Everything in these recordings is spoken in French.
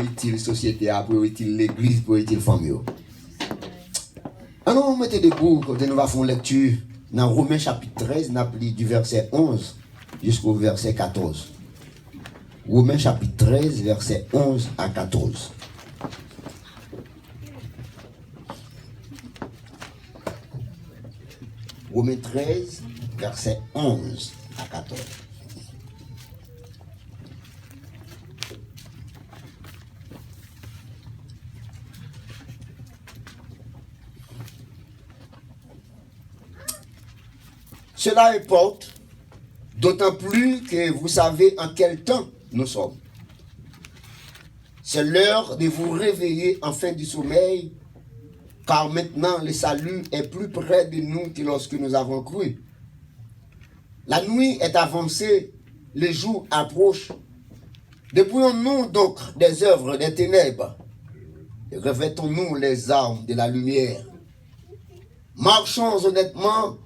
Priorité société, priorité l'église, priorité famille. Alors, mettez debout quand nous allons faire une lecture dans Romains chapitre 13, nous allons lire du verset 11 jusqu'au verset 14. Romains chapitre 13, verset 11 à 14. Romains 13, verset 11 à 14. Cela importe, d'autant plus que vous savez en quel temps nous sommes. C'est l'heure de vous réveiller en fin du sommeil, car maintenant le salut est plus près de nous que lorsque nous avons cru. La nuit est avancée, le jour approche. Dépouillons-nous donc des œuvres des ténèbres et revêtons-nous les armes de la lumière. Marchons honnêtement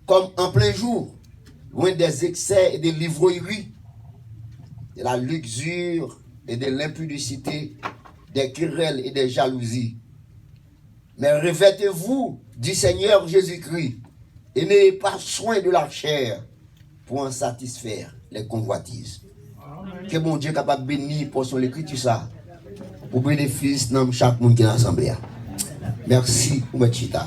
comme en plein jour, loin des excès et des l'ivrognerie, de la luxure et de l'impudicité, des querelles et des jalousies. Mais revêtez-vous du Seigneur Jésus-Christ et n'ayez pas soin de la chair pour en satisfaire les convoitises. Amen. Que bon Dieu est capable de bénir pour son écriture ça, pour bénéfice de chaque monde qui est dans l'assemblée. Merci pour votre chita.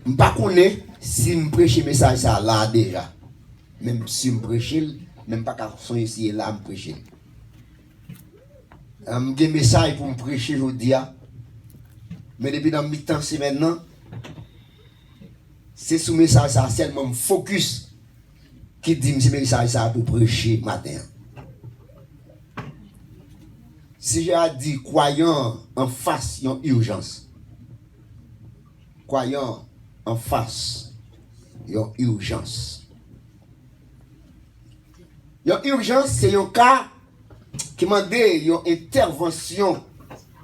Je ne sais pas si je prêche le message ça là déjà. Même si je prêche, même pas qu'à son ici là, je prêche. J'ai un message pour me prêcher aujourd'hui. Mais depuis dans mi-temps, c'est maintenant. C'est sous message ça, seulement focus qui dit ce message ça pour prêcher matin. Si j'ai dit croyant en face, il y a une urgence. Croyant en face, il y a une urgence. Il y a une urgence, c'est un cas qui demande une intervention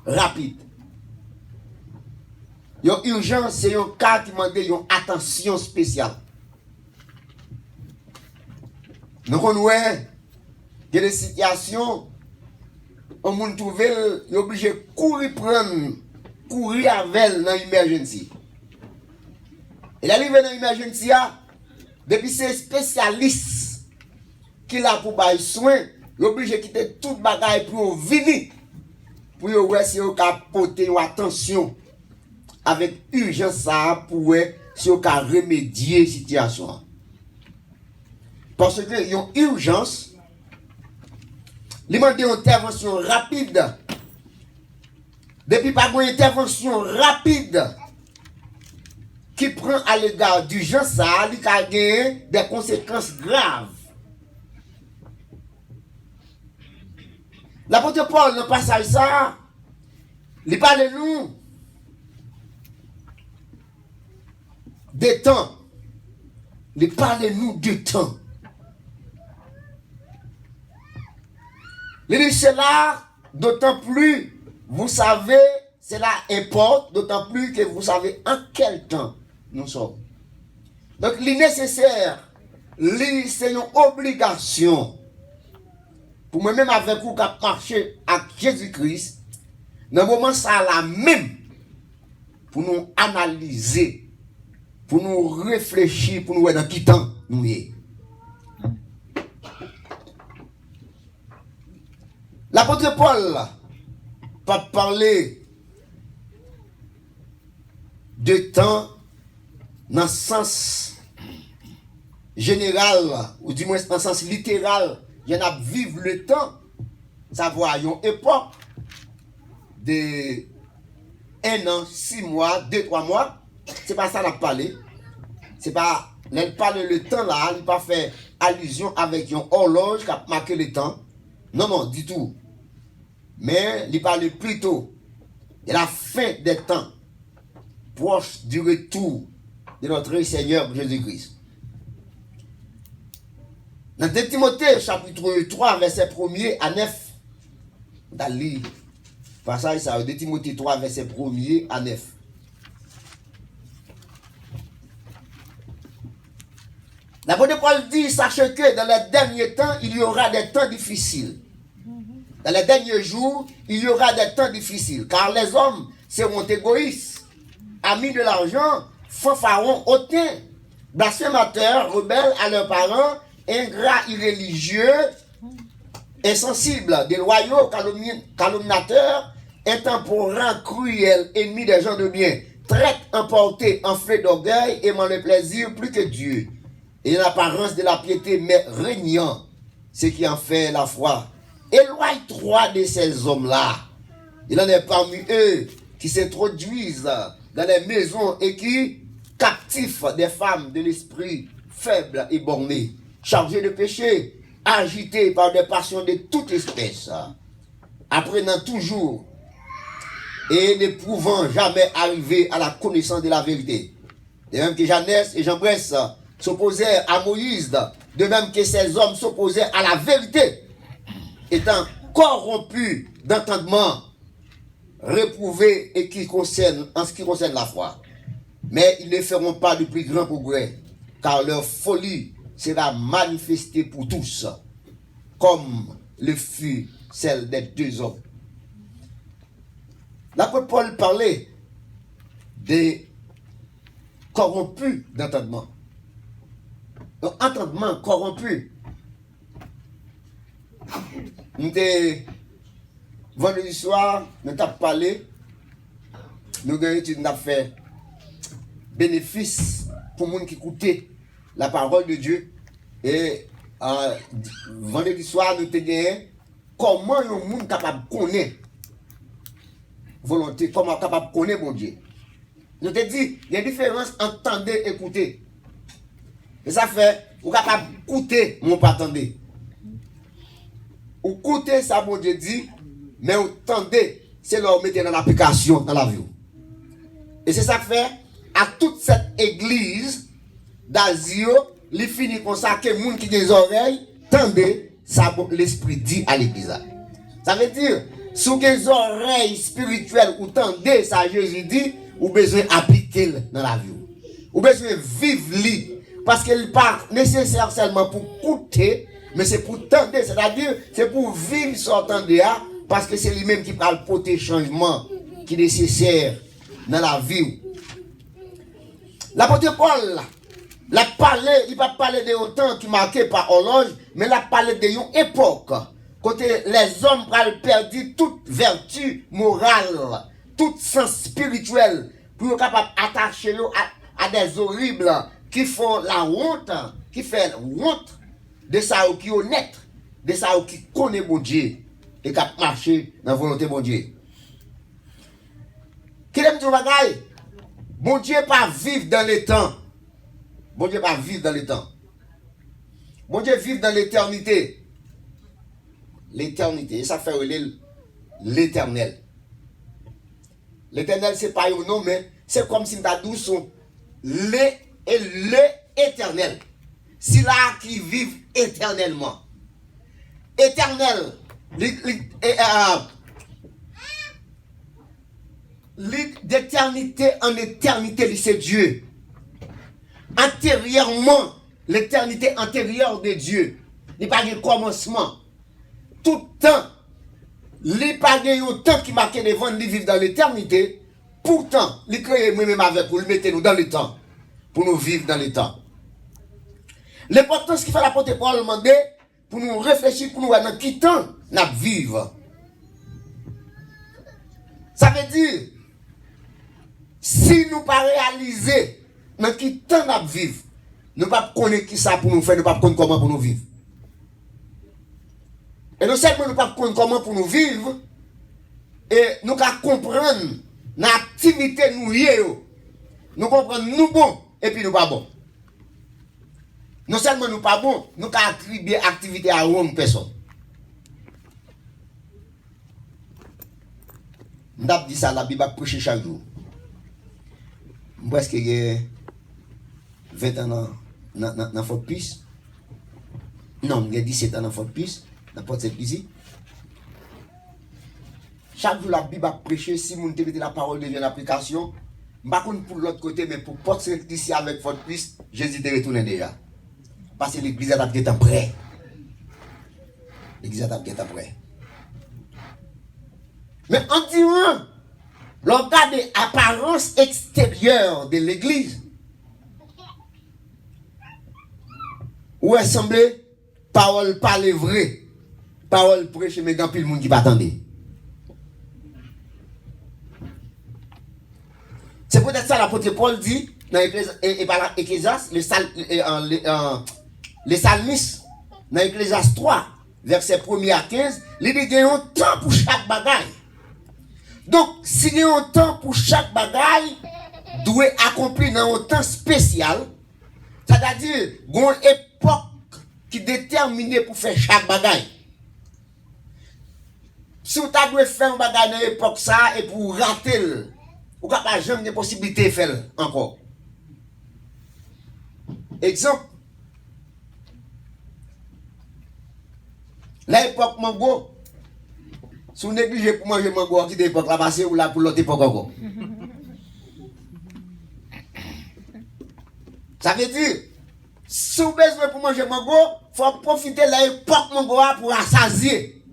rapide. Il y a urgence, c'est un cas qui demande une attention spéciale. Donc on voit qu'il y a des situations où on trouve est obligé de courir avec dans l'emergency. Il arrive dans l'emergency, depuis c'est spécialiste qui a pour bailler soin, il est obligé de quitter toute bagaille pour venir. Pour voir si on peut porter une attention avec urgence pour si on peut remédier la situation. Parce qu'il y a une urgence, il demande une intervention rapide. Depuis pas une intervention rapide qui prend à l'égard d'urgence, il a gagné des conséquences graves. L'apôtre Paul, dans le passage ça, il parle de nous des temps. Il parle de nous du temps. Il dit cela, d'autant plus, vous savez, cela importe, d'autant plus que vous savez en quel temps nous sommes. Donc, il est nécessaire, c'est une obligation. Pour moi-même avec vous qui marcher avec Jésus-Christ, dans le moment ça là même, pour nous analyser, pour nous réfléchir, pour nous voir dans qui temps nous y. L'apôtre Paul va parler de temps dans le sens général, ou du moins dans le sens littéral. Il y en a vivre le temps, savoir une époque de 1 an, 6 mois, 2, 3 mois. C'est pas ça qu'on a parlé. C'est pas, elle parle le temps là, elle n'a pas fait allusion avec une horloge qui a marqué le temps. Non, non, du tout. Mais il parle plutôt de la fin des temps, proche du retour de notre Seigneur Jésus-Christ. Dans 2 Timothée, chapitre 3, verset 1er à 9, dans le passage, ça, 2 Timothée 3, verset 1er à 9. L'apôtre Paul dit, sachez que dans les derniers temps, il y aura des temps difficiles. Dans les derniers jours, il y aura des temps difficiles. Car les hommes seront égoïstes, amis de l'argent, fanfarons, hautains, blasphémateurs, rebelles à leurs parents, ingrats, irréligieux, insensibles, déloyaux, calomniateurs, intemporants, cruels, ennemis des gens de bien, traites, emportés, enflés d'orgueil, aimant le plaisir plus que Dieu, et l'apparence de la piété, mais régnant ce qui en fait la foi. Éloigne-toi de ces hommes-là. Il en est parmi eux qui s'introduisent dans les maisons et qui captifent des femmes de l'esprit faible et borné, chargées de péché, agitées par des passions de toute espèce, apprenant toujours et ne pouvant jamais arriver à la connaissance de la vérité. De même que Jeannès et Jambres s'opposaient à Moïse, de même que ces hommes s'opposaient à la vérité, étant corrompus d'entendement, réprouvés et en ce qui concerne la foi. Mais ils ne feront pas de plus grand progrès, car leur folie sera manifestée pour tous, comme le fut celle des deux hommes. L'apôtre Paul parlait des corrompus d'entendement. Donc, entendement corrompu. Vendredi soir, nous avons parlé, nous avons fait bénéfice pour les gens qui écoutent la parole de Dieu. Et vendredi soir, nous avons dit comment les gens sont capables de connaître volonté, comment capable de connaître mon Dieu. Nous avons dit, il y a une différence entre entendre et écouter. Et ça fait, vous êtes capable d'écouter, mon pas attendre. Vous écoutez ça, mon Dieu dit, mais vous entendez, c'est leur mettre dans l'application dans la vie. Et c'est ça que fait, à toute cette église d'Azio, il finit comme ça que les gens qui ont des oreilles, tendez, ça l'esprit dit à l'église. Ça veut dire, si vous avez des oreilles spirituelles, ou tendez, ça Jésus dit, vous avez besoin d'appliquer dans la vie. Vous avez besoin de vivre li. Parce qu'il n'est pas nécessaire seulement pour écouter, mais c'est pour tendre, c'est-à-dire c'est pour vivre sur tendre, parce que c'est lui-même qui parle pour tes changements qui est nécessaire dans la vie. L'apôtre Paul, il ne va pas parler de autant qui marqué par horloge, mais il a parlé de une époque, quand les hommes ont perdu toute vertu morale, tout sens spirituel, pour être capable d'attacher à des horribles qui font la honte, qui fait honte de ça qui est honnête, de ça qui connaît mon Dieu et qui marche dans la volonté de mon Dieu. Qui aime tout bagaille? Mon Dieu pas vivre dans le temps. Mon Dieu pas vivre dans le temps. Mon Dieu vit dans l'éternité. L'éternité, ça fait l'éternel. L'éternel, c'est pas un nom, mais c'est comme si nous son l'éternel. C'est là qui vivent éternellement. Éternel. D'éternité en éternité, c'est Dieu. Antérieurement, l'éternité antérieure de Dieu. Il n'y a pas de commencement. Tout temps, il n'y a pas de temps qui marque devant de vivre dans l'éternité. Pourtant, il crée nous-mêmes avec vous, il mettez nous dans le temps. Pour nous vivre dans le temps. L'importance qu'il fait l'apôtre Paul demander pour nous réfléchir, pour nous voir dans quel temps nous vivons. Ça veut dire, si nous ne pas réaliser dans quel temps nous vivons, nous ne pas connaître qui ça pour nous faire, nous ne pas connaître comment pour nous vivre. Et non seulement nous ne pas connaître comment pour nous vivre, et nous ne comprendre l'activité nous y est, nous comprenons nous bon et puis nous pas bon. Non seulement nous pas bon, nous avons attribué activité à une personne. Nous avons dit ça, la Bible a prêché chaque jour. Presque 20 ans dans Fort Peace. Non, j'ai 17 ans dans Fort Peace, dans Port-Saint-Lucie. Chaque jour, la Bible a prêché, si vous avez la parole de Dieu en application, pas pour l'autre côté, mais pour Port-Saint-Lucie avec Fort Peace, Jésus est retourné déjà. Parce que l'église est prêt. L'église est prêt. Mais en disant, l'on regarde l'apparence extérieure de l'église, où est semblé, parole parler vrai, parole prêcher, mais grand pile monde qui va attendre. C'est peut-être ça l'apôtre Paul dit dans Ecclésiaste, les salmistes, dans Ecclésiaste 3, verset 1er à 15, il dit qu'il y a un temps pour chaque bagaille. Donc, s'il y a un temps pour chaque bagaille, doit accomplir dans un temps spécial, c'est-à-dire, il y a une époque qui est déterminée pour faire chaque bagaille. Si vous avez faire un bagaille dans l'époque ça, et pour rater, vous n'avez pas jamais de possibilité de faire encore. Exemple, l'époque mango, si vous négligez pour manger mango, qui est l'époque là passée ou là pour l'autre époque encore. Ça veut dire, si vous avez besoin pour manger mango, il faut profiter de l'époque mango pour assasier.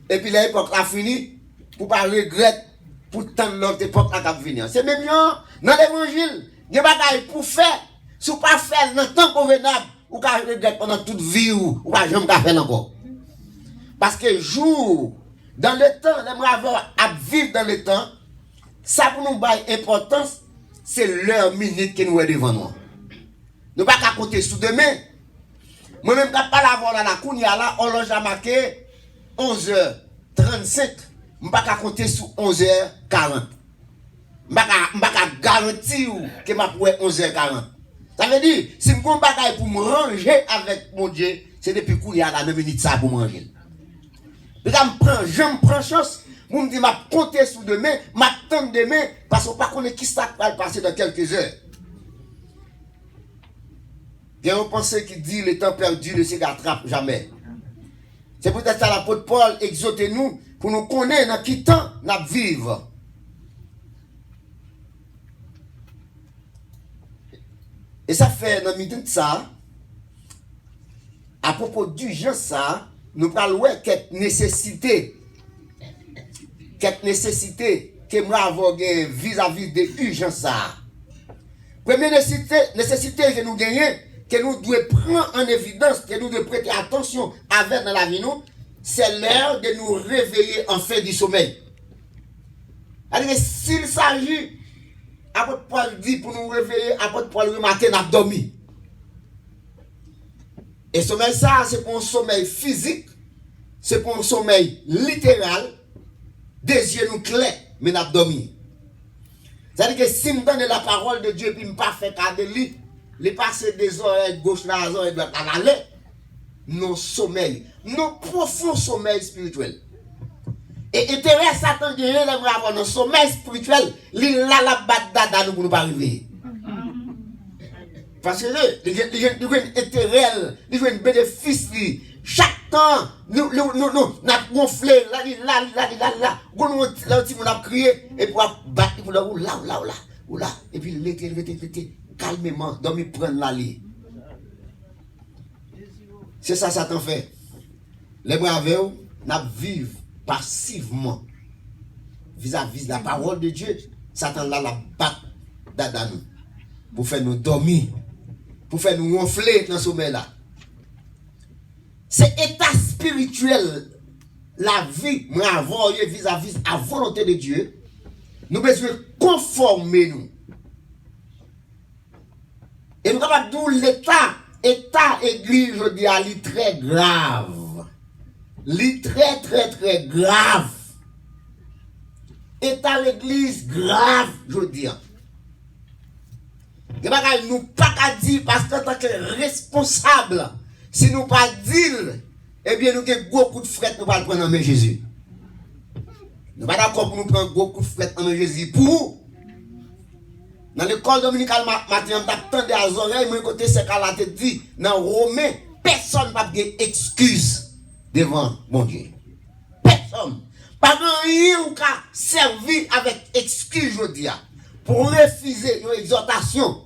Et puis l'époque là fini, pour pas regretter pour tant l'autre époque là qui va venir. C'est même dans l'évangile, il y a des bagages pour faire, si vous ne pas faire dans le temps convenable, vous pouvez regretter pendant toute vie ou vous ne pouvez jamais faire encore. Parce que jour, dans le temps, j'aimerais avoir à vivre dans le temps, ça pour nous donner importance, c'est l'heure minute que nous avons devant nous. Nous ne pouvons pas compter sous demain. Moi-même, je ne peux pas l'avoir là, on l'a marqué 11h35. Je ne peux pas compter sous 11h40. Je ne peux pas garantir que je pourrais 11h40. Ça veut dire, si je ne pas pour me ranger avec mon Dieu, c'est depuis qu'il y a la même minute ça pour manger. Je me prends chance, vous me dites, je compter sous demain, je m'attends demain, parce qu'on ne sait pas qui ça va passer dans quelques heures. Il y a un pensée qui dit, le temps perdu ne se rattrape jamais. C'est peut-être ça l'apôtre Paul exhorte nous, pour nous connaître dans quel temps nous vivons. Et ça fait, dans le milieu de ça, à propos d'urgence, ça, nous parlons de cette nécessité que nous avons vis-à-vis de l'urgence. Première nécessité que nous gagnons, que nous devons prendre en évidence, que nous devons prêter attention avec dans la vie, c'est l'heure de nous réveiller en fin du sommeil. C'est-à-dire, s'il s'agit, apôtre Paul dit pour nous réveiller, apôtre Paul le matin, nous avons dormi. Et sommeil, ça, c'est pour un sommeil physique, c'est pour un sommeil littéral, des yeux nous clairs, mais nous avons dormi. C'est-à-dire que si je donne la parole de Dieu, puis je ne pas faire cas de lui, les passer des oreilles gauche dans les oreilles droite à l'aller, nos sommeils, nos profonds sommeils spirituels. Et intérêt Satan de rien avoir nos sommeils spirituels, il a la batte nous pour nous pas arriver. Parce que il y a un intérêt, il y a un bénéfice. Chaque temps, nous avons gonflé, là, nous avons crié, et puis battre pour là, et puis l'été, calmement, dormir, prendre la lit. C'est ça, Satan fait. Les braves, nous vivons passivement vis-à-vis de la parole de Dieu. Satan là la batte dans nous pour faire nous dormir, pour faire nous gonfler dans ce sommeil-là. C'est état spirituel, la vie, nous avons vis-à-vis de la volonté de Dieu. Nous devons conformer nous. Et nous avons dit l'état église, je dis, elle est très grave. Elle très grave. État l'église grave, je dis. Et nous ne pas qu'à dire parce qu'en tant que responsable, si nous ne pas dire, eh bien nous avons beaucoup de fret, nous ne pas le prendre en main Jésus. Nous ne pas d'accord pour nous prendre beaucoup de fret en main Jésus. Pour dans l'école dominicale matin, on t'attendait à l'oreille, moi côté c'est qu'à la tête dit, dans Romain, personne n'a pas d'excuse devant mon Dieu. Personne. Pas rien qui a servi avec excuse, je dis, pour refuser une exhortation.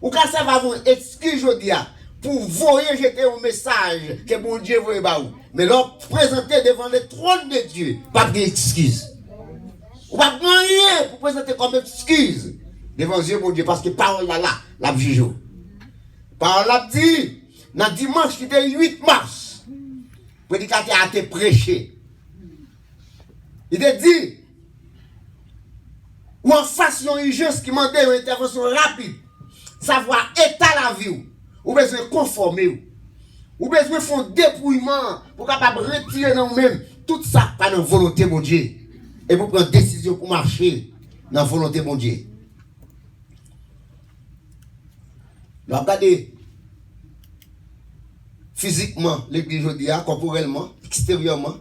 Ou qui a servi avec excuse, je dis, pour voyer jeter un message que bon Dieu voyait pas où. Mais leur présenter devant le trône de Dieu, pas d'excuse. Ou pas rien pour présenter comme excuse devant Dieu, mon Dieu, parce que parole là, la juge. Parole là dit, dans dimanche qui était 8 mars, le prédicateur a été prêché. Il a dit, ou en face d'une urgence qui demandait une intervention rapide, savoir état la vie, ou besoin de conformer, ou besoin de faire un dépouillement pour capable retirer dans nous-mêmes tout ça par notre volonté, mon Dieu, et pour prendre décision pour marcher dans la volonté, mon Dieu. Nous regardez physiquement l'église aujourd'hui, corporellement, extérieurement,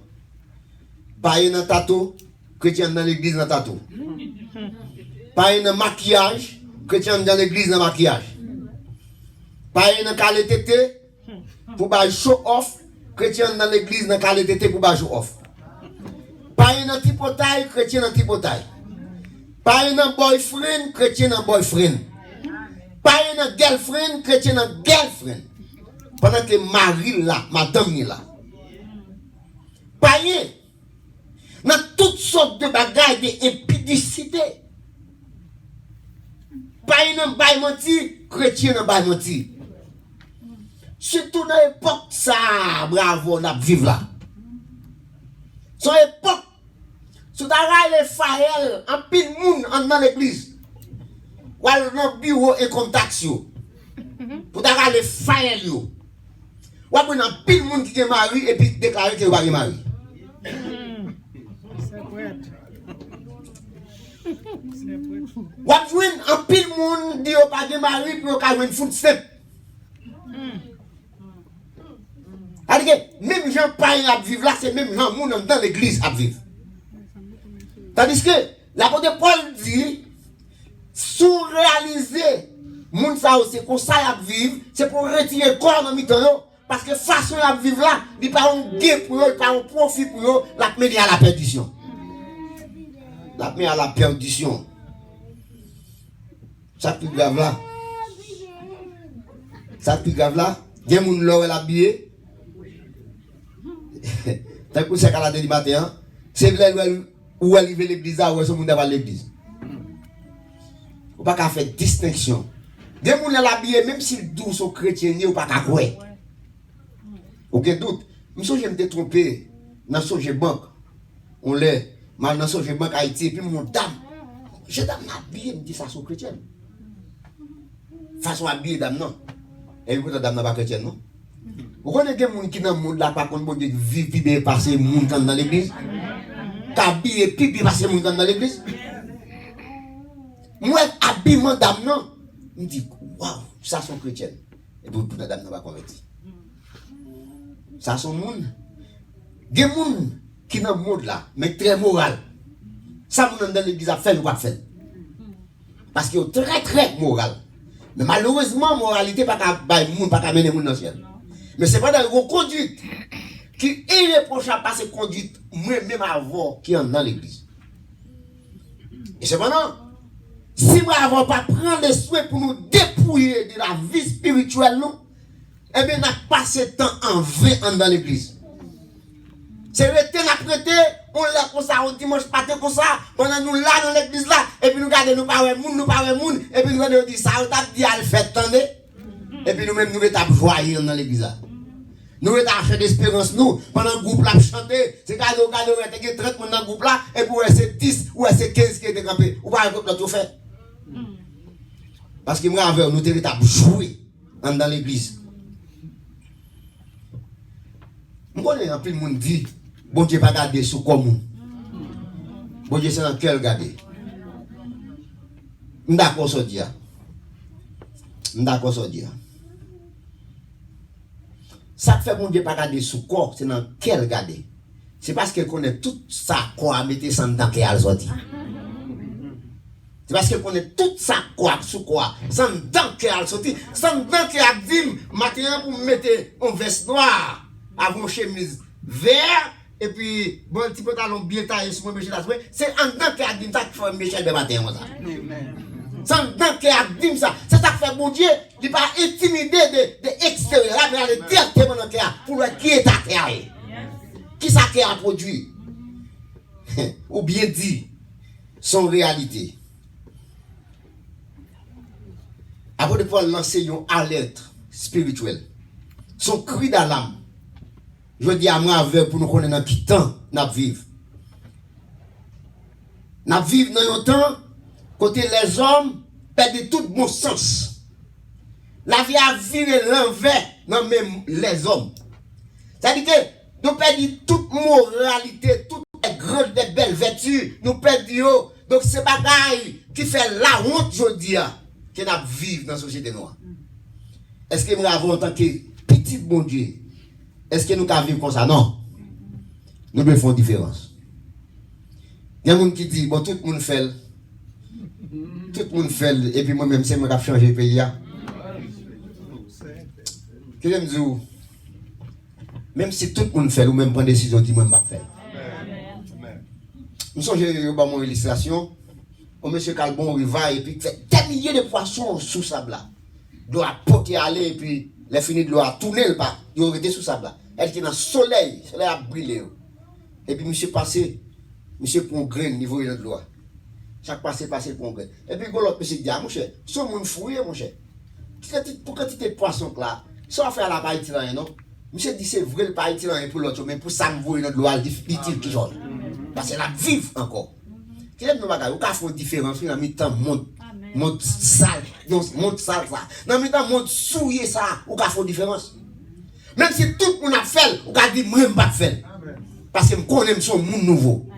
pas un tatou, chrétien dans l'église dans tatou. Pas un maquillage, chrétien dans l'église dans maquillage. Pas un qualité pour faire show off, chrétien dans l'église dans qualité pour faire show off. Pas un tipotaille, chrétien dans tipotaille. Pas un boyfriend, chrétien dans boyfriend. Pas un girlfriend, chrétien dans girlfriend. Pendant que Marie là, madame là. Pas un. Dans toutes sortes de bagages d'impudicité. Pas un bail menti, chrétien dans bail menti. Surtout dans l'époque ça, bravo, on a vivre là. Son époque, sous les faïels, en pile monde dans l'église. Ou dans le bureau et contact. Pour les faïels. Ou dans pile monde qui est marié et puis déclarer qu'il n'est pas marié. Ou en pile monde dit qu'il n'est pas marié puis qu'il a une footstep. Même gens païens à vivre là, c'est même gens dans l'église à vivre. Tandis que l'apôtre Paul dit, sous-réaliser, moun sa c'est comme ça à vivre, c'est pour retirer le corps dans le temps, parce que façon à vivre là, il n'y a pas un gain pour eux, il n'y a pas un profit pour eux, la met à la perdition. La met à la perdition. Ça plus grave là. Ça plus grave là. Il y a des gens qui l'ont habillé. Tant que c'est à la du matin, c'est vrai où arriver l'église là, où est-ce que vous avez l'église. Vous ne pouvez pas faire distinction. Des gens qui l'ont habillé, même s'ils douce aux chrétiens, vous ne pouvez pas croire. Aucun doute. Je me suis trompé dans le banque. On l'est. Mal dans le banque Haïti, et puis mon dame. Je dame habillé, me dit ça sont chrétiennes. Façon habillée dame non. Et vous dame n'est pas chrétienne non. Vous connaissez des gens qui dans le monde là, par contre, vivent bien passer le monde dans l'église? Habillé pipi passer le monde dans l'église? Moi, habillement dame non. Je me dis, waouh, ça sont chrétiennes. Et puis toute la dame n'est pas convertie. Ça sont monde. Des gens qui dans le monde là, mais très moral. Ça, vous dans l'église a fait ou pas fait. Parce qu'ils sont très très moral. Mais malheureusement, moralité pas qu'à mener les gens dans le ciel. Mais c'est pas dans une conduite qui est irréprochable par ces conduites, même avant qui est dans l'église. Et cependant, si nous n'avons pas pris les soins pour nous dépouiller de la vie spirituelle, nous, eh bien, nous avons passé le temps en vain dans l'église. C'est le temps à prêter, on l'a comme ça, on dimanche matin comme ça, pendant nous là dans l'église là, et puis nous regardons, nous parlons moun, et puis nous disons ça, on t'a dit à le faire, attendez. Et puis nous-mêmes, nous mettons joyeux dans l'église là. Nous mettons acheter d'espérance, nous, pendant le groupe là, chanter, c'est cadeau, il y a 30 personnes dans le groupe là, et puis c'est 10 ou c'est 15 qui étaient campés. Ou pas un groupe là, tout fait. Parce que moi, avec nous, nous avons joué dans l'église. Je connais un peu de monde dit, bon Dieu pas garder sous comme bon Dieu c'est dans quel garder. D'accord, ça dit. D'accord, ça dit. Ça fait bon Dieu pas garder sous corps, c'est dans quel garder. C'est parce qu'elle connaît tout ça quoi mettre sans dans qu'elle sorti. C'est parce qu'elle connaît tout ça quoi sous quoi sans dans qu'elle sorti, sans dans qu'elle dit matin pour mettre un veste noir avec une chemise vert et puis bon petit pantalon bien taillé sur mon Michel. C'est en dans qu'elle dit ça qu'il faut Michel de matin ça. Sans dans qui a dit ça. C'est ça que fait bon Dieu. Il pas intimider de extérieur. Là, mais aller directement dans le cœur pour voir qui est ta terre. Qui ça qui a produit? Ou bien dit, son réalité. Après de Paul lancer une alerte spirituelle. Son cri d'alarme. Je dis à moi avec pour nous connaître dans quel temps nous vivons. Nous vivons dans un temps côté les hommes perdent tout bon sens. La vie a viré l'envers dans même les hommes. C'est-à-dire que nous perdons toute moralité, toutes les grandes et belles vertus. Nous perdons. Donc c'est bagaille qui fait la honte aujourd'hui que nous vivons dans la société noire. Est-ce que nous avons en tant que petit bon Dieu, est-ce que nous pouvons vivre comme ça? Non. Nous devons faire une différence. Il y a des gens qui disent, bon, tout le monde fait. Tout le monde fait. Et puis moi-même, c'est moi qui ai changé le pays. Que je me dis, même si tout le monde fait, ou même prend des décisions qui ne pas faire. Nous sommes dans mon illustration. Monsieur Calbon, il va et puis fait des milliers de poissons sous sable là. Doit porter aller et puis les finis de l'eau a tourné le pas. Il aurait été sous sable là. Elle qui est dans le soleil, le soleil a brillé. Et puis monsieur passé, monsieur prend grain niveau de l'eau. Chaque passé pour un grain. Et puis l'autre monsieur dit, mon cher, ce monde fouillé mon cher. Pour quantité de poissons là, ça va faire la paille là non. Monsieur dit c'est vrai le paille là pour l'autre mais pour ça me voir dans l'eau difficile qui jaune. Parce que la vive encore. Qui aime nos bagages, ou qu'a fait une différence dans mi-temps monde sale, monde sale ça. Dans mi-temps monde souillé ça, ou qu'a fait une différence. Même si tout le monde a fait, ou qu'a dit moi pas faire. Parce que je connais son monde nouveau.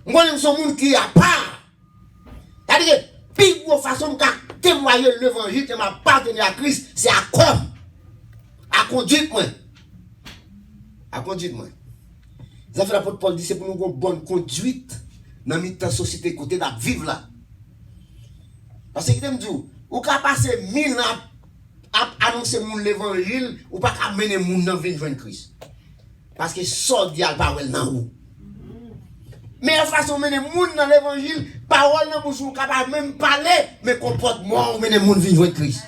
Je connais son monde qui a part. C'est-à-dire que plus grosse façon de témoigner l'évangile que m'a partenaire à Christ, c'est à comme à conduite moi. À conduite moi. Ça fait l'apôtre Paul dit c'est pour nous avoir une bonne conduite dans la société côté de vivre là. Parce que je me dis, ou qu'à passer 1000 ans à annoncer l'évangile, ou pas qu'à mener moun dans le Christ. Parce que ça diable pas wel dans ou. Mais la façon de mener moun dans l'évangile, parole dans bouche ou capable même parler, mais comportement ou mener moun vivre Christ.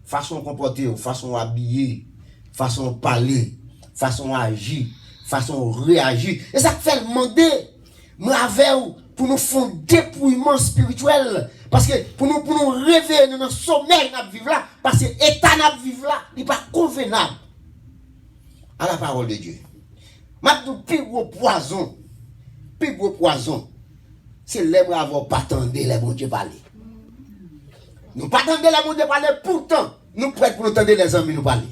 Façon de comporter, façon d'habiller, façon de parler, façon d'agir, façon de réagir. Et ça fait demander, moi pour nous faire un dépouillement spirituel. Parce que pour nous réveiller dans le sommeil, nous vivons là. Parce que l'état nous vivons là, il n'est pas convenable à la parole de Dieu. Maintenant, plus gros poison, c'est les bravos pas attendre les bons Dieu parler. Nous pas attendre les bons Dieu parler, pourtant, nous prêts pour nous entendre les amis nous parler.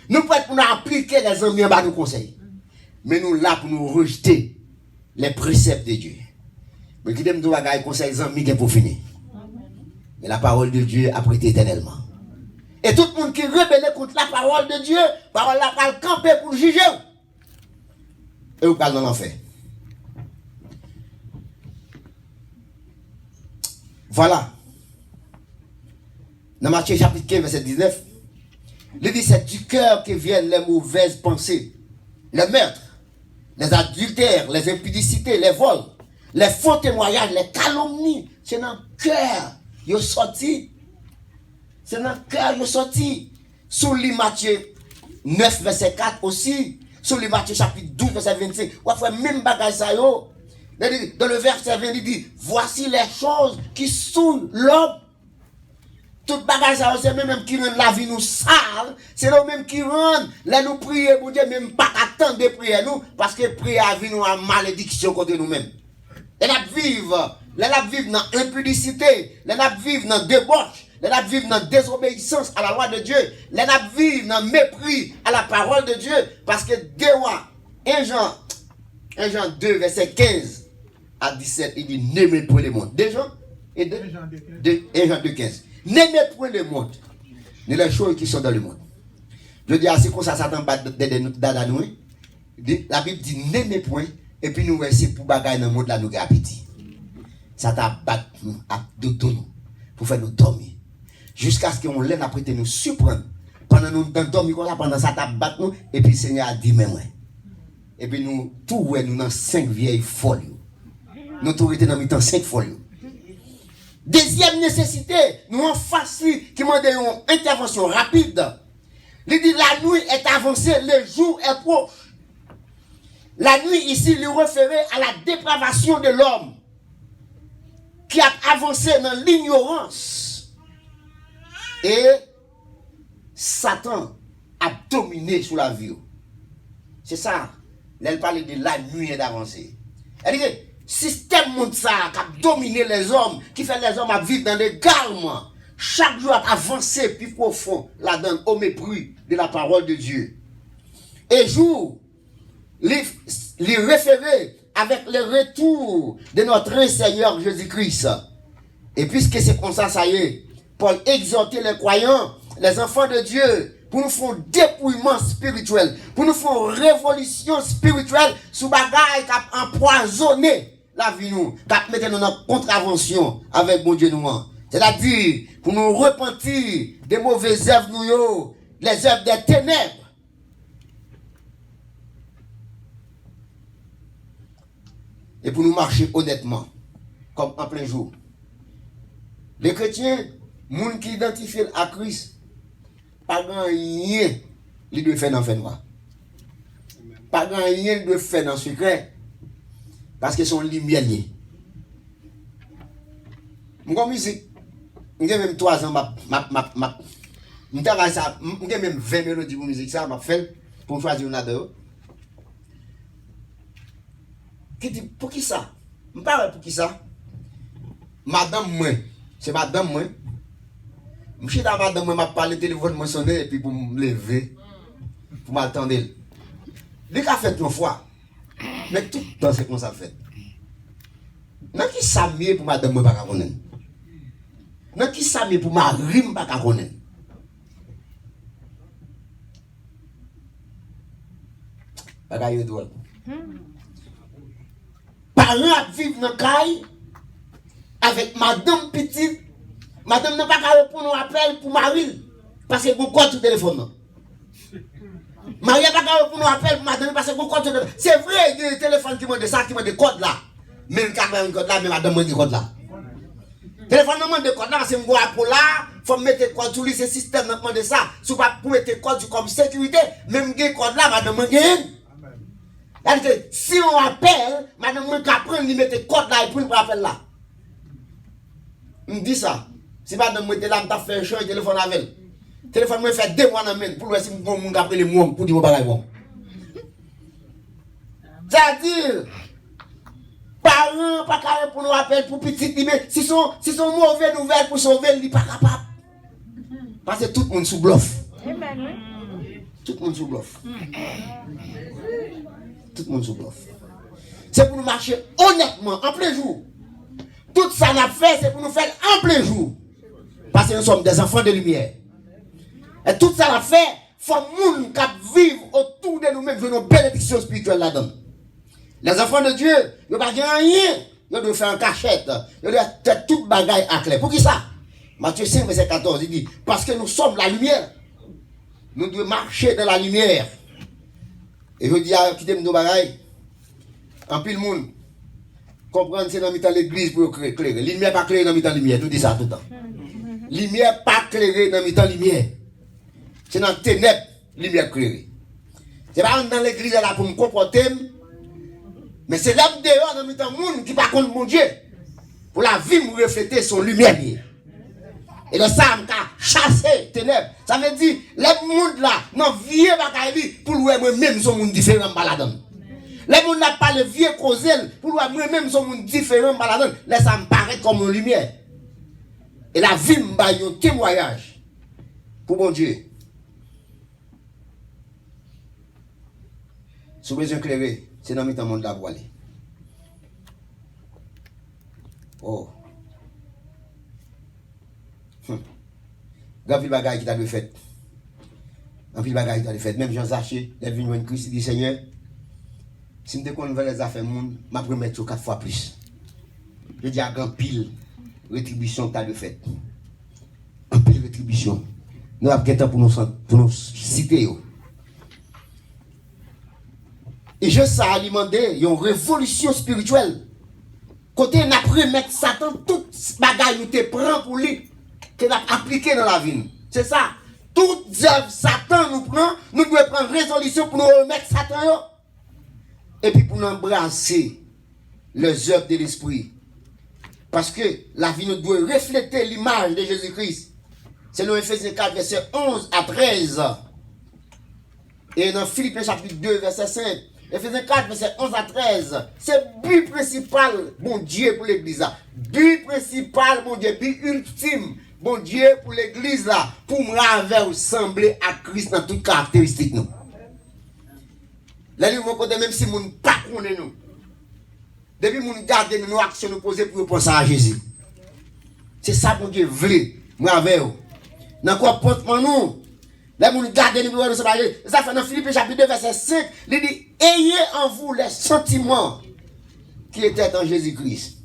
Nous prêts pour nous appliquer les amis en bas nous conseils. Mais nous là pour nous rejeter les préceptes de Dieu. Mais qui aime nous bagaille conseil les amis qui pour finir. Mais la parole de Dieu a prêté éternellement. Et tout le monde qui rebelle contre la parole de Dieu, parole la parole camper pour juger. Et vous parlez dans l'enfer. Voilà. Dans Matthieu chapitre 15, verset 19, il dit c'est du cœur que viennent les mauvaises pensées, les meurtres, les adultères, les impudicités, les vols, les faux témoignages, les calomnies. C'est dans le cœur qu'ils sont sortis. C'est dans le cœur qu'ils sont sortis. Sous le Matthieu 9, verset 4 aussi. Sur le Matthieu chapitre 12, verset 25. On fait même bagage ça yo. Dans le verset 20, il dit, voici les choses qui saoulent l'homme. Tout bagage ça c'est même qui rend la vie nous sale. C'est nous même qui rend, là nous prier pour Dieu, même pas attendre de prier nous, parce que prier à vie nous a malédiction contre nous-mêmes. Les gens vivent dans l'impudicité, les gens vivent dans débauche. Les gens vivent dans désobéissance à la loi de Dieu. Les gens vivent dans mépris à la parole de Dieu. Parce que 1 Jean 2, verset 15 à 17, il dit, n'aimez point le monde. 1 Jean 2, 15. N'aimez point le monde, ni les choses qui sont dans le monde. Je dis, c'est comme ça, Satan bat dans nous. La Bible dit, n'aimez point, et puis nous, c'est pour bagaille dans le monde, là, nous avons appétit. Satan bat nous, de tout pour faire nous dormir. Jusqu'à ce qu'on l'aide après nous surprendre. Pendant nous dormir pendant ça tabac nous et puis le Seigneur a dit mais ouais. Et puis nous tout nous dans 5 vieilles folles. Nous tout était dans mi-temps 5 folles. Deuxième nécessité, nous en face qui demande une intervention rapide. Il dit la nuit est avancée, le jour est proche. La nuit ici lui référait à la dépravation de l'homme qui a avancé dans l'ignorance. Et Satan a dominé sur la vie. C'est ça. Elle parle de la nuit et d'avancer. Elle dit que système monde ça qui a dominé les hommes, qui fait les hommes à vivre dans l'égarement, chaque jour à avancer plus profond là-dedans au mépris de la parole de Dieu. Et jour, les référer avec le retour de notre Seigneur Jésus-Christ. Et puisque c'est comme ça y est, Paul exhortait les croyants, les enfants de Dieu, pour nous faire un dépouillement spirituel, pour nous faire une révolution spirituelle sous bagaille qui a empoisonné la vie nous, qui a mis dans notre contravention avec mon Dieu nous. C'est-à-dire, pour nous repentir des mauvaises œuvres nous, les œuvres des ténèbres. Et pour nous marcher honnêtement, comme en plein jour. Les chrétiens, les gens qui identifient à Christ, pas rien ils doivent faire dans le fait noir. Pas rien ils doivent faire dans le secret. Parce qu'ils sont lumière liés. Mon musique, j'ai même 3 ans, j'ai même 20 mélodies pour musique, ça m'a fait pour choisir une ado. Qui dit, pour qui ça? Je parle pour qui ça? Madame, moi, c'est madame, moi. Je suis dans madame, moi, m'a parlé téléphone, m'a sonné, et puis pour me lever, pour m'attendre. Dès qu'elle fait 3 fois, mais tout le temps, c'est comme ça fait. Non, qui s'amuse pour madame, moi, pas connaître. Non, qui s'amuse pour ma rime, pas connaître. Pas qu'à drôle. Parents vivent dans le caille avec madame petite. Madame n'a pas qu'à répondre à appel pour Marie. Parce que vous compte sur le téléphone. Marie n'a pas qu'à répondre à appel pour madame parce que vous compte sur le téléphone. C'est vrai, il y a des téléphones qui m'ont dit ça, qui m'ont des codes là. Mais le caméra un code là, mais madame m'a dit code là. Téléphone n'a des codes là, c'est moi pour là. Il faut mettre code sur lui, ce système n'a demandé ça. Si vous pas pour mettre code comme sécurité, même des codes là, madame m'a dit. C'est-à-dire que si on appelle, madame m'a dit qu'après, on mettre code là et puis on appelle là. Me dit ça. Si madame était là, je fait un change de téléphone avec elle. Le téléphone me fait 2 mois dans la main pour voir si on appelle les mots pour dire que je bon. C'est-à-dire, parents, pas capable pour nous appeler pour petit, mais si sont mauvaises nouvelles pour sauver, il n'est pas capable. Parce que tout le monde sous bluff. Tout le monde sous bluff. Tout le monde sous bluff. C'est pour nous marcher honnêtement, en plein jour. Tout ça n'a fait, c'est pour nous faire en plein jour. Parce que nous sommes des enfants de lumière. Et tout ça n'a fait, il faut que nous vivre autour de nous-mêmes, de nos bénédictions spirituelles là-dedans. Les enfants de Dieu, ils ne doivent pas rien. Ils doivent faire une cachette. Ils doivent faire toute bagaille à clair. Pour qui ça? Matthieu 5, verset 14, il dit, parce que nous sommes la lumière. Nous devons marcher dans la lumière. Et je dis à qui t'aime nos bagailles, en pile monde, comprendre c'est dans l'église pour éclairer. Lumière pas claire dans la lumière. Tout dit ça tout le temps. Lumière pas claire dans la lumière. C'est dans les ténèbres, lumière claire. C'est pas dans l'église là pour me comporter, mais c'est là dehors dans le monde qui pas contre mon Dieu. Pour la vie me refléter son lumière. Et le ça m'a chassé ténèbres. Ça veut dire les monde là, non vieux bagaille pour moi-même son monde différent baladon. Les gens n'a pas le vieux causé pour moi-même son monde différent baladon. Laisse ça me paraître comme une lumière. Et la vie me baille un témoignage pour mon Dieu. Si vous besoin éclairer, c'est dans le monde là pour aller. Oh. Grand pile bagaille qui t'a fait. Grand pile bagaille qui t'a fait. Même Jean Zaché, il est venu à Christ, il dit Seigneur, si je me les affaires monde, je vais mettre 4 fois plus. Je dis à grand pile rétribution t'a fait. Un pile rétribution. Nous avons quelqu'un pour nous citer. Et je ça alimenter une révolution spirituelle. Côté n'a remettre Satan, toute bagaille nous te prend pour lui, que n'a appliqué dans la vie. C'est ça. Toute œuvre Satan nous prend, nous devons prendre résolution pour nous remettre Satan. Et puis pour nous embrasser les œuvres de l'esprit. Parce que la vie nous doit refléter l'image de Jésus-Christ. C'est dans Ephésiens 4, verset 11 à 13. Et dans Philippiens chapitre 2, verset 5. Ephésiens 4, verset 11 à 13. C'est le but principal, bon Dieu, pour l'église là. But principal, bon Dieu, but ultime, bon Dieu, pour l'église là. Pour me ressembler à Christ dans toutes caractéristiques nous. Là, nous côté même si nous ne pas nous. Depuis nous garder nos actions nous poser pour penser à Jésus. C'est ça bon Dieu voulait, moi avec vous. Dans quoi portement nous? Là, nous garder nous pour ça fait dans Philippiens chapitre 2 verset 5, il dit ayez en vous les sentiments qui étaient en Jésus-Christ.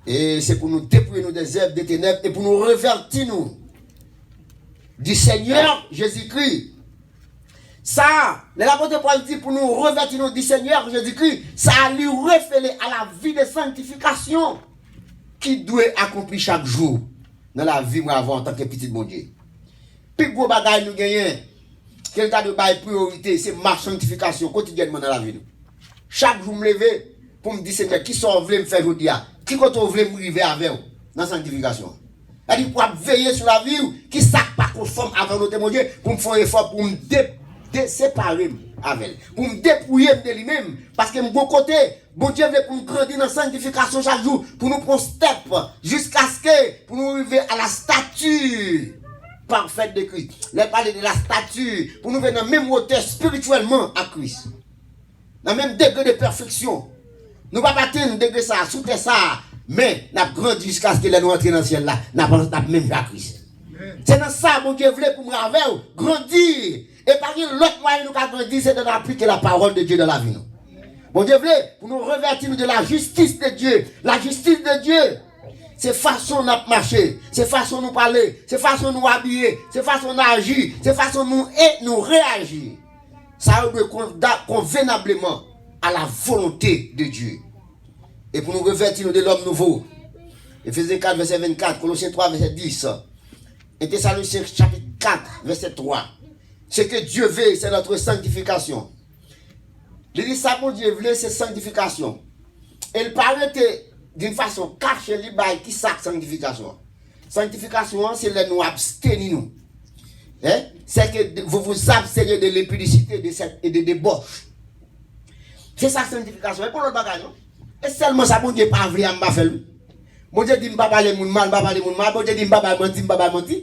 Et c'est pour nous dépouiller nous des œuvres des ténèbres et pour nous revertir nous du Seigneur Jésus-Christ. Ça, l'apôtre Paul dit pour nous revertir nous du Seigneur Jésus-Christ, ça a lui référé à la vie de sanctification qui doit accomplir chaque jour dans la vie avant en tant que petit bon Dieu. Puis gros bagaille nous gagnons, quel tas de bail priorité, c'est ma sanctification quotidiennement dans la vie. Chaque jour me lever pour me dire Seigneur, qui sont voulu me faire aujourd'hui, qui quand on veut me arriver avec vous dans la sanctification. C'est-à-dire pour veiller sur la vie, qui ne pas conforme avec notre mon Dieu, pour me faire un effort pour me séparer avec elle, pour me dépouiller de lui-même, parce que mon côté, bon Dieu veut pour nous grandir dans la sanctification chaque jour, pour nous prendre step, jusqu'à ce que, pour nous arriver à la statue parfaite de Christ. Les parler de la statue, pour nous venir dans la même hauteur spirituellement à Christ. Dans le même degré de perfection. Nous ne pouvons pas atteindre degré ça, sous ça, mais nous avons grandi jusqu'à ce que nous entrions dans le ciel là, nous avons même à Christ. C'est dans ça, mon Dieu voulait pour nous grandir. Et par l'autre moyen nous avons grandi, c'est d'appliquer la parole de Dieu dans la vie. Mon Dieu voulait pour nous revêtir de la justice de Dieu. La justice de Dieu. C'est façon de marcher, c'est façon de nous parler, c'est façon de nous habiller, c'est façon d'agir, c'est façon de nous réagir. Ça doit convenablement à la volonté de Dieu. Et pour nous revêtir de l'homme nouveau. Ephésiens 4, verset 24, Colossiens 3, verset 10. Et Thessaloniciens chapitre 4, verset 3. Ce que Dieu veut, c'est notre sanctification. Il dit ça, mon Dieu veut, c'est sanctification. Et il parlait d'une façon cachée, qui est sanctification. Sanctification, c'est de nous abstenir. Hein? C'est que vous vous abstenez de l'impudicité et de débauche. C'est ça, sanctification. Et pour l'autre bagage, non? Et seulement ça, mon Dieu, pas vrai, je ne faire. Mon Dieu dit, je ne vais pas parler de mal, je ne vais pas parler de mal. Mon Dieu dit, je ne vais pas mentir, je ne vais pas mentir.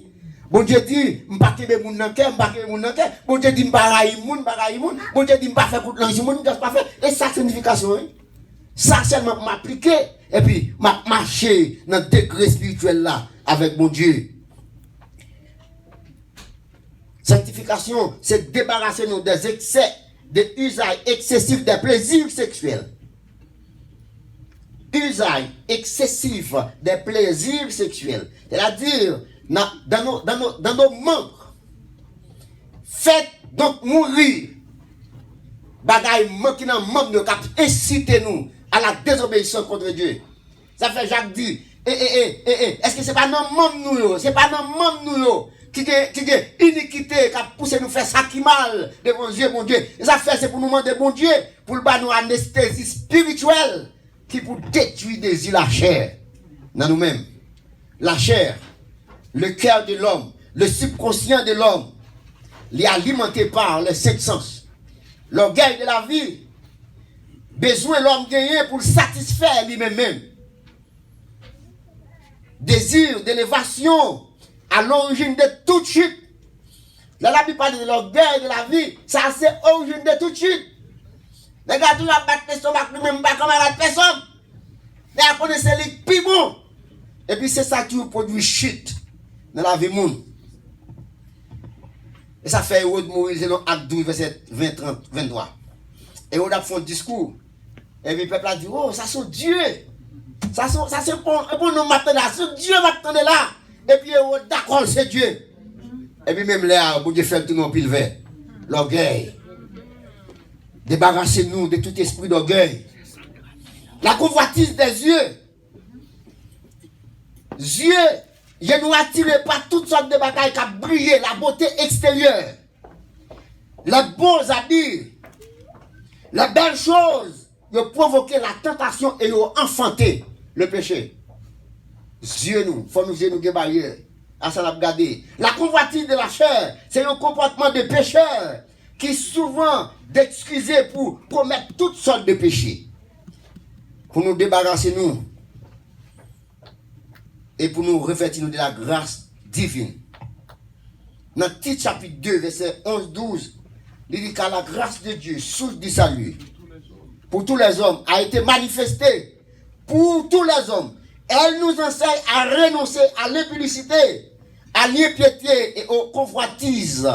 Bon Dieu dit, je ne vais pas quitter mon cœur, je ne vais pas quitter mon cœur. Bon Dieu dit, je ne vais pas railler mon, je ne vais pas railler mon. Bon Dieu dit, je ne vais pas faire pour l'ange, je ne vais pas faire. Et ça, sanctification, hein? Ça, seulement pour m'appliquer. Et puis, marcher dans le degré spirituel là, avec mon Dieu. Sanctification, c'est débarrasser nous des excès, des usages excessifs des plaisirs sexuels. Usage excessif des plaisirs sexuels. C'est-à-dire, dans nos membres, faites donc mourir. Bagaille qui dans nos membres qui incite nous à la désobéissance contre Dieu. Ça fait Jacques dit, est-ce que c'est pas dans membres nous, c'est pas dans membres nous qui est iniquité qui a poussé nous faire ça qui mal devant Dieu, mon Dieu. Et ça fait c'est pour nous demander bon Dieu pour le bas nous anesthésie spirituelle qui pour détruire des îles la chair dans nous-mêmes. La chair, le cœur de l'homme, le subconscient de l'homme, les alimenté par les cinq sens. L'orgueil de la vie, besoin l'homme gagner pour satisfaire lui-même. Désir d'élévation à l'origine de toute chute. Là, la Bible parle de l'orgueil de la vie, ça c'est l'origine de toute chute. Les gars, tu vas battre l'estomac, lui-même pas comme à personne. Mais à connaître les plus bon. Et puis c'est ça qui produit chute dans la vie monde. Et ça fait Hérode mourir, c'est dans Acte 12, verset 20, 30, 23. Hérode a fait un discours. Et puis le peuple a dit, oh, ça c'est Dieu. Ça c'est pour nous m'attendre là. C'est Dieu m'attendre là. Et puis Hérode, d'accord, c'est Dieu. Et puis même là, bon Dieu fait tout nos pile vert. L'orgueil. Débarrassez-nous de tout esprit d'orgueil. La convoitise des yeux. Yeux, je nous attire par toutes sortes de bagailles qui brillent, la beauté extérieure, les beaux habits, les belles choses, de provoquer la tentation et de enfanter le péché. Yeux nous, faut nous guérir. À ça l'a regardé. La convoitise de la chair, c'est un comportement de pécheur qui souvent d'excuser pour commettre toutes sortes de péchés. Pour nous débarrasser nous et pour nous revêtir de la grâce divine. Dans Tite chapitre 2, verset 11-12, il dit que la grâce de Dieu, source du salut, pour tous les hommes, a été manifestée pour tous les hommes. Elle nous enseigne à renoncer à l'impudicité, à l'impiété et aux convoitises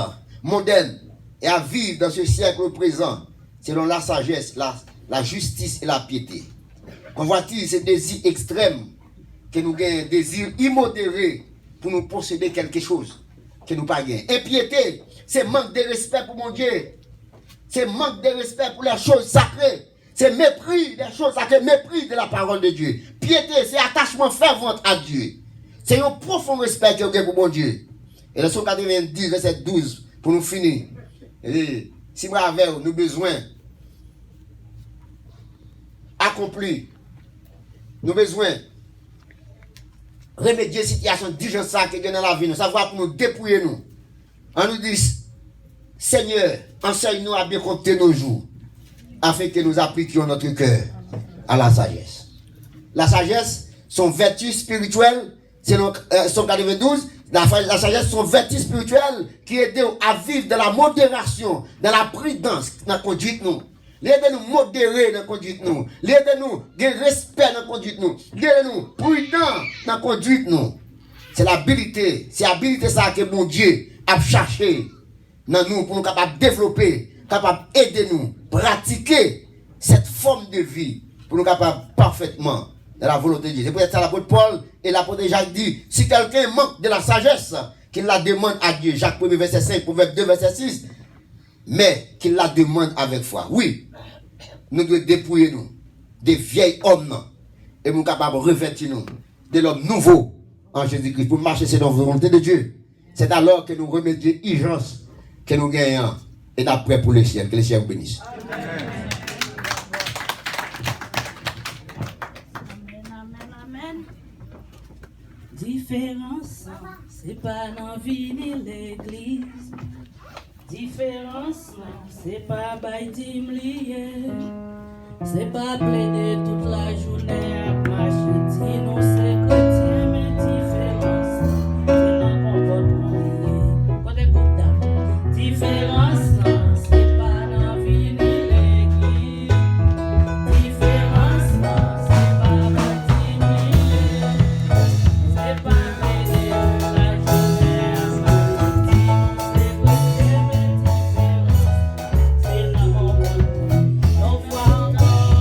mondaines et à vivre dans ce siècle présent selon la sagesse, la justice et la piété. Convoitise, c'est désir extrême, que nous gagnons, désir immodéré pour nous posséder quelque chose que nous pas gagnons. Impiété, c'est manque de respect pour mon Dieu. C'est manque de respect pour les choses sacrées. C'est mépris des choses sacrées, mépris de la parole de Dieu. Piété, c'est attachement fervent à Dieu. C'est un profond respect que vous avez pour mon Dieu. Et le Psaume 90, verset 12, pour nous finir. Et si nous avons nous besoin accomplis, nous besoin remédier la situation d'urgence qui est dans la vie, nous savoir pour nous dépouiller nous. On nous dit, Seigneur, enseigne-nous à bien compter nos jours, afin que nous appliquions notre cœur à la sagesse. La sagesse, son vertu spirituelle, c'est son 92, la sagesse, son vertu spirituelle qui aide à vivre dans la modération, dans la prudence, dans la conduite nous. L'aide-nous modérer dans la conduite nous. L'aide-nous de respect dans la conduite nous. L'aide-nous prudent dans la conduite nous. C'est l'habilité, c'est l'habilité ça que mon Dieu a cherché dans nous pour nous capables de développer, capables d'aider nous, pratiquer cette forme de vie pour nous capables parfaitement de la volonté de Dieu. C'est pour ça l'apôtre Paul et l'apôtre Jacques dit, si quelqu'un manque de la sagesse, qu'il la demande à Dieu. Jacques 1 verset 5, Proverbe 2 verset 6, mais qu'il la demande avec foi. Oui, nous devons dépouiller nous des vieils hommes et nous sommes capables de revêtir nous de l'homme nouveau en Jésus-Christ pour marcher selon la volonté de Dieu. C'est alors que nous remettions l'urgence que nous gagnons et d'après pour le ciel. Que le ciel vous bénisse. Amen. Amen. Différence, c'est pas dans vie ni l'église. Différence, c'est pas bâtir lié. C'est pas plaider toute la journée à marcher,